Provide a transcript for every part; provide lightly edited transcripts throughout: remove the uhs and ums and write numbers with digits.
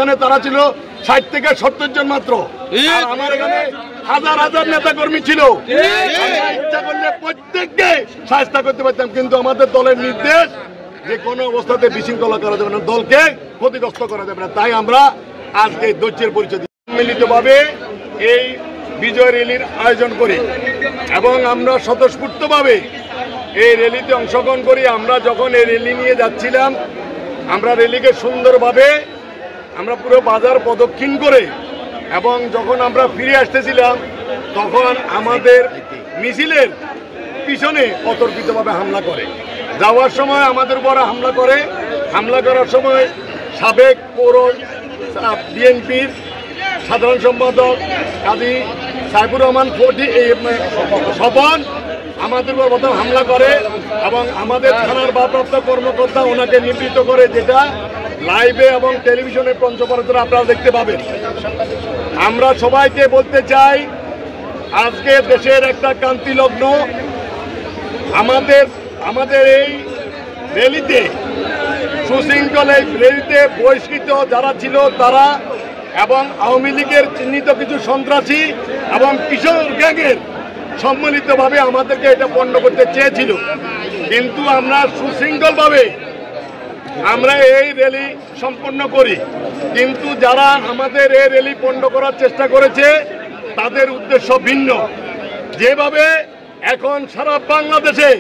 ওখানে তারা ছিল 60 থেকে 70 জন মাত্র, আর আমার এখানে হাজার হাজার নেতা কর্মী ছিল। ইচ্ছা করলে প্রত্যেককে শায়েস্তা করতে পারতাম, কিন্তু আমাদের দলের নির্দেশ যে কোনো অবস্থাতে বিশৃঙ্খলা করা যাবে না, দলকে ক্ষতিগ্রস্ত করা যাবে না। তাই আমরা আজকে ধৈর্যের পরিচয় মিলিতভাবে এই বিজয় র্যালির আয়োজন করি এবং আমরা স্বতঃস্ফূর্তভাবে এই র্যালিতে অংশগ্রহণ করি। আমরা যখন এই র্যালি নিয়ে যাচ্ছিলাম, আমরা র্যালিকে সুন্দরভাবে আমরা পুরো বাজার প্রদক্ষিণ করে এবং যখন আমরা ফিরে আসতেছিলাম তখন আমাদের মিছিলের পিছনে অতর্কিতভাবে হামলা করে। যাওয়ার সময় আমাদের উপর হামলা করে। হামলা করার সময় সাবেক পৌর বিএনপির সাধারণ সম্পাদক কাজী সাইফুর রহমান স্বপন আমাদের উপর প্রথম হামলা করে এবং আমাদের থানার ভারপ্রাপ্ত কর্মকর্তা ওনাকে নিবৃত্ত করে, যেটা লাইভে এবং টেলিভিশনে পঞ্চপরতরা আপনারা দেখতে পাবেন। আমরা সবাইকে বলতে চাই, আজকে দেশের একটা ক্রান্তি লগ্ন। আমাদের এই র্যালিতে সুশৃঙ্খল এই র্যালিতে বহিষ্কৃত যারা ছিল তারা এবং আওয়ামী লীগের চিহ্নিত কিছু সন্ত্রাসী এবং কিশোর গ্যাংয়ের সম্মিলিতভাবে আমাদেরকে এটা পণ্ড করতে চেয়েছিল, কিন্তু আমরা সুশৃঙ্খলভাবে আমরা এই র্যালি সম্পন্ন করি। কিন্তু যারা আমাদের এই র্যালি পণ্ড করার চেষ্টা করেছে তাদের উদ্দেশ্য ভিন্ন। যেভাবে এখন সারা বাংলাদেশে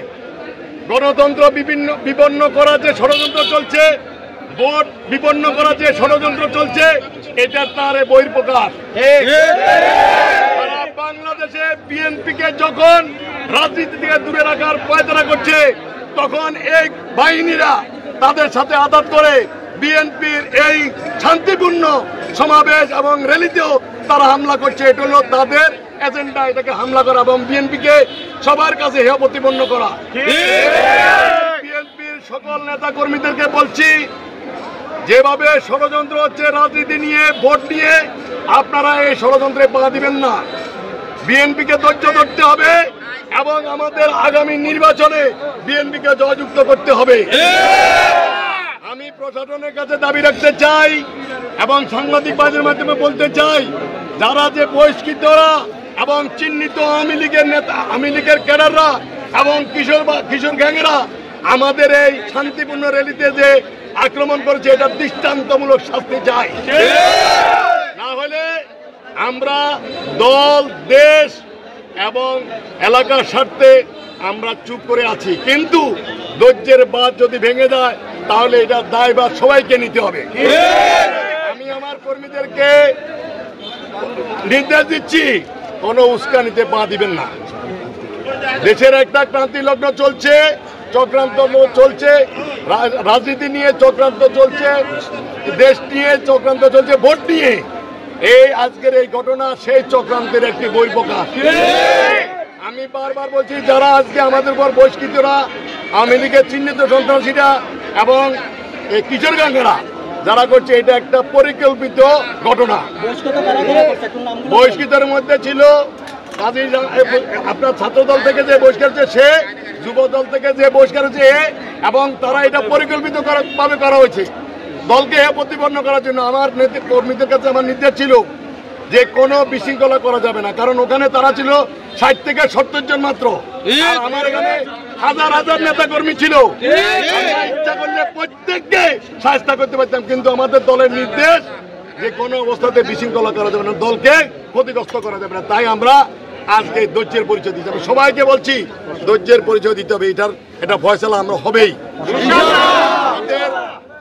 গণতন্ত্র বিপন্ন করার যে ষড়যন্ত্র চলছে, ভোট বিপন্ন করার যে ষড়যন্ত্র চলছে, এটা তার বহিঃপ্রকাশ। সারা বাংলাদেশে বিএনপিকে যখন রাজনীতি থেকে দূরে রাখার পায়তারা করছে, তখন এই বাহিনীরা তাদের সাথে আঘাত করে বিএনপির এই শান্তিপূর্ণ সমাবেশ এবং র্যালিতেও তারা হামলা করছে। এটা হলো তাদের এজেন্ডা, এটাকে হামলা করা এবং বিএনপিকে সবার কাছে হেয় প্রতিপন্ন করা। বিএনপির সকল নেতা কর্মীদেরকে বলছি, যেভাবে ষড়যন্ত্র হচ্ছে রাজনীতি নিয়ে, ভোট নিয়ে, আপনারা এই ষড়যন্ত্রে পা দিবেন না। বিএনপিকে ধৈর্য ধরতে হবে এবং আমাদের আগামী নির্বাচনে বিএনপিকে জয়যুক্ত করতে হবে। আমি প্রশাসনের কাছে দাবি রাখতে চাই এবং সাংবাদিক বাজের মাধ্যমে বলতে চাই, যারা যে বহিষ্কৃতরা এবং চিহ্নিত আওয়ামী লীগের নেতা, আওয়ামী লীগের ক্যাডাররা এবং কিশোর গ্যাংয়েরা আমাদের এই শান্তিপূর্ণ র্যালিতে যে আক্রমণ করেছে, এটা দৃষ্টান্তমূলক শাস্তি চাই। না হলে আমরা দল, দেশ এবং এলাকার স্বার্থে আমরা চুপ করে আছি, কিন্তু ধৈর্যের বাঁধ যদি ভেঙে যায় তাহলে এটা দায়ভার সবাইকে নিতে হবে। আমি আমার কর্মীদেরকে নির্দেশ দিচ্ছি, কোনো উস্কানিতে পা দিবেন না। দেশের একটা ক্রান্তি লগ্ন চলছে, চক্রান্ত চলছে, রাজনীতি নিয়ে চক্রান্ত চলছে, দেশ নিয়ে চক্রান্ত চলছে, ভোট নিয়ে। এই আজকের এই ঘটনা সেই চক্রান্তের একটি বহিঃপ্রকাশ। আমি বারবার বলছি, যারা আজকে আমাদের উপর বহিষ্কৃতরা, আওয়ামী লীগের চিহ্নিত সন্ত্রাসীরা এবং এই কিশোর গ্যাংরা যারা করছে, এটা একটা পরিকল্পিত ঘটনা। বহিষ্কৃতের মধ্যে ছিল আপনার ছাত্র দল থেকে যে বহিষ্কার হচ্ছে সে, যুব দল থেকে যে বহিষ্কার হচ্ছে এ, এবং তারা এটা পরিকল্পিত ভাবে করা হয়েছে দলকে প্রতিপন্ন করার জন্য। আমার কর্মীদের কাছে আমার নির্দেশ ছিল যে কোনো বিশৃঙ্খলা করা যাবে না, কারণ ওখানে তারা ছিল 60 থেকে 70 জন মাত্র, আর আমার এখানে হাজার হাজার নেতা কর্মী ছিল। ইচ্ছা করলে প্রত্যেককে শায়েস্তা করতে পারতাম, কিন্তু আমাদের দলের নির্দেশ যে কোনো অবস্থাতে বিশৃঙ্খলা করা যাবে না, দলকে ক্ষতিগ্রস্ত করা যাবে না। তাই আমরা আজকে ধৈর্যের পরিচয় দিতে হবে। সবাইকে বলছি, ধৈর্যের পরিচয় দিতে হবে। এটা ফয়সালা আমরা হবেই।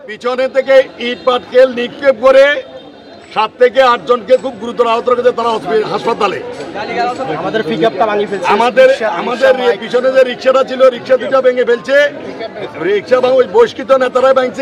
পিছনে থেকে ইট পাটকেল নিক্ষেপ করে 7 থেকে 8 জনকে খুব গুরুতর আহত রেখেছে তারা হাসপাতালে। আমাদের পিছনে যে রিক্সাটা ছিল, রিক্সা দুটা ভেঙে ফেলছে, রিক্সা ওই বহিষ্কৃত নেতারা ভাঙছে।